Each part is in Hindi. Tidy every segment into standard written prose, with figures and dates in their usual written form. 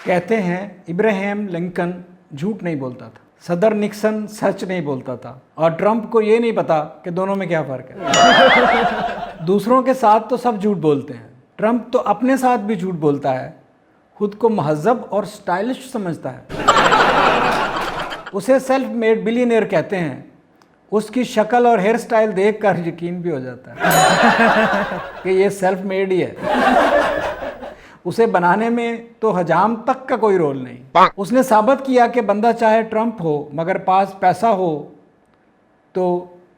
कहते हैं इब्राहिम लिंकन झूठ नहीं बोलता था, सदर निक्सन सच नहीं बोलता था, और ट्रंप को ये नहीं पता कि दोनों में क्या फ़र्क है। दूसरों के साथ तो सब झूठ बोलते हैं, ट्रंप तो अपने साथ भी झूठ बोलता है। खुद को महज़ब और स्टाइलिश समझता है। उसे सेल्फ मेड बिलियनियर कहते हैं। उसकी शक्ल और हेयर स्टाइल देख कर यकीन भी हो जाता है कि ये सेल्फ मेड ही है। उसे बनाने में तो हजाम तक का कोई रोल नहीं। उसने साबित किया कि बंदा चाहे ट्रंप हो मगर पास पैसा हो तो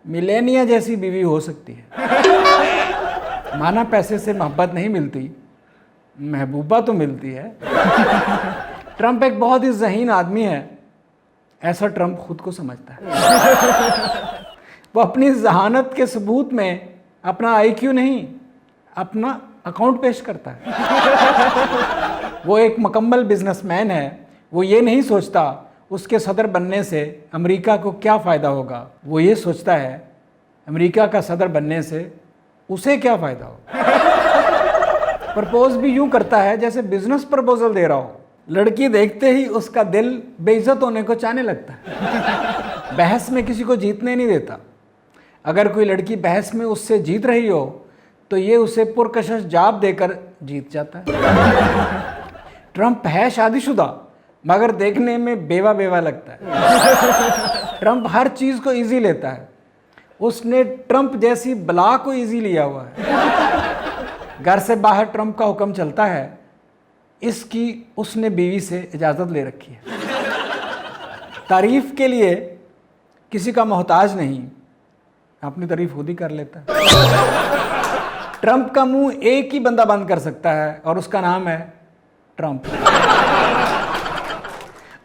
मिलेनिया जैसी बीवी हो सकती है। माना पैसे से मोहब्बत नहीं मिलती, महबूबा तो मिलती है। ट्रंप एक बहुत ही ज़हीन आदमी है, ऐसा ट्रंप खुद को समझता है। वो अपनी जहानत के सबूत में अपना आईक्यू नहीं, अपना अकाउंट पेश करता है। वो एक मुकम्मल बिजनेसमैन है। वो ये नहीं सोचता उसके सदर बनने से अमेरिका को क्या फ़ायदा होगा, वो ये सोचता है अमेरिका का सदर बनने से उसे क्या फ़ायदा होगा। प्रपोज भी यूँ करता है जैसे बिजनेस प्रपोजल दे रहा हो। लड़की देखते ही उसका दिल बेइज्जत होने को चाहने लगता है। बहस में किसी को जीतने नहीं देता। अगर कोई लड़की बहस में उससे जीत रही हो तो ये उसे पुरकशिश जवाब देकर जीत जाता है। ट्रंप है शादीशुदा मगर देखने में बेवा बेवा लगता है। ट्रंप हर चीज़ को इजी लेता है। उसने ट्रंप जैसी बला को इजी लिया हुआ है। घर से बाहर ट्रंप का हुक्म चलता है, इसकी उसने बीवी से इजाज़त ले रखी है। तारीफ़ के लिए किसी का मोहताज नहीं, अपनी तारीफ़ खुद ही कर लेता है। ट्रंप का मुंह एक ही बंदा बंद कर सकता है और उसका नाम है ट्रंप।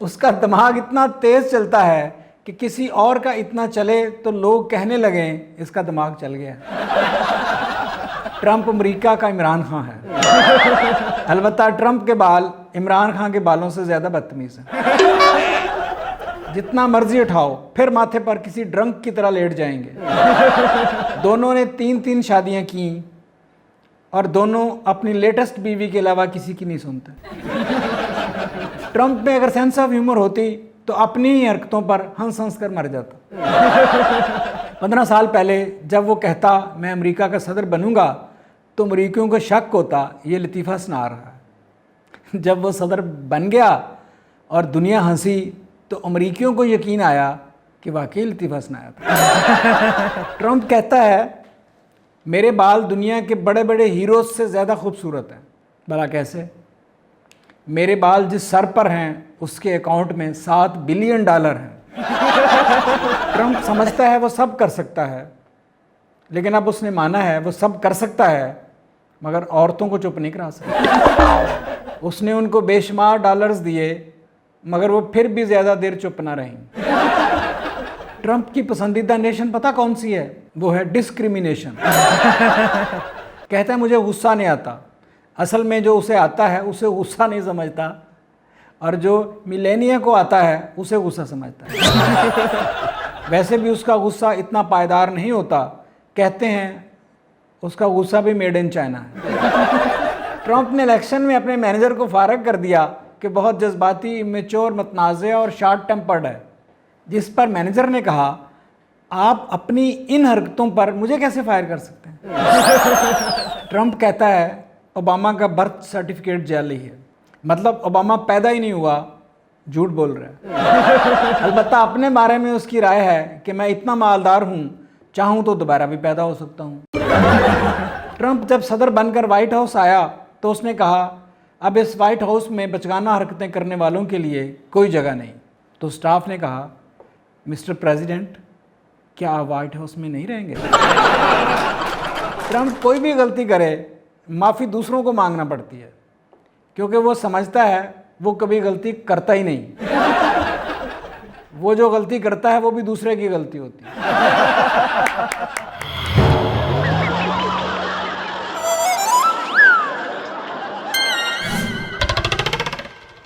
उसका दिमाग इतना तेज चलता है कि किसी और का इतना चले तो लोग कहने लगे इसका दिमाग चल गया। ट्रंप अमेरिका का इमरान खान है। अलबत्ता ट्रंप के बाल इमरान खान के बालों से ज़्यादा बदतमीज़ हैं। जितना मर्जी उठाओ फिर माथे पर किसी ड्रंक की तरह लेट जाएंगे। दोनों ने 3-3 शादियां की और दोनों अपनी लेटेस्ट बीवी के अलावा किसी की नहीं सुनते। ट्रंप में अगर सेंस ऑफ ह्यूमर होती तो अपनी ही हरकतों पर हंस हंस कर मर जाता। 15 साल पहले जब वो कहता मैं अमेरिका का सदर बनूंगा तो अमेरिकियों को शक होता ये लतीफ़ा सुना रहा है। जब वो सदर बन गया और दुनिया हंसी तो अमेरिकियों को यकीन आया कि वाकई लतीफ़ा सुनाया था। ट्रंप कहता है मेरे बाल दुनिया के बड़े बड़े हीरोज से ज़्यादा खूबसूरत हैं। भला कैसे? मेरे बाल जिस सर पर हैं उसके अकाउंट में $7 बिलियन हैं। ट्रंप समझता है वो सब कर सकता है, लेकिन अब उसने माना है वो सब कर सकता है मगर औरतों को चुप नहीं करा सकता। उसने उनको बेशुमार डॉलर्स दिए मगर वो फिर भी ज़्यादा देर चुप ना रहीं। ट्रंप की पसंदीदा नेशन पता कौन सी है? वो है डिस्क्रिमिनेशन। कहता है मुझे गुस्सा नहीं आता। असल में जो उसे आता है उसे गुस्सा नहीं समझता, और जो मिलेनिया को आता है उसे गुस्सा समझता है। वैसे भी उसका गुस्सा इतना पायदार नहीं होता। कहते हैं उसका गुस्सा भी मेड इन चाइना है। ट्रंप ने इलेक्शन में अपने मैनेजर को फारग कर दिया कि बहुत जज्बाती, इमेच्योर, मतनाज़े और शॉर्ट टेम्पर्ड है, जिस पर मैनेजर ने कहा आप अपनी इन हरकतों पर मुझे कैसे फायर कर सकते हैं। ट्रंप कहता है ओबामा का बर्थ सर्टिफिकेट जाली है, मतलब ओबामा पैदा ही नहीं हुआ, झूठ बोल रहा है। अलबत्ता अपने बारे में उसकी राय है कि मैं इतना मालदार हूँ, चाहूँ तो दोबारा भी पैदा हो सकता हूँ। ट्रंप जब सदर बनकर वाइट हाउस आया तो उसने कहा अब इस वाइट हाउस में बचकाना हरकतें करने वालों के लिए कोई जगह नहीं। तो स्टाफ ने कहा मिस्टर प्रेसिडेंट क्या आप वाइट हाउस में नहीं रहेंगे? ट्रंप कोई भी गलती करे माफ़ी दूसरों को मांगना पड़ती है, क्योंकि वो समझता है वो कभी गलती करता ही नहीं। वो जो गलती करता है वो भी दूसरे की गलती होती है।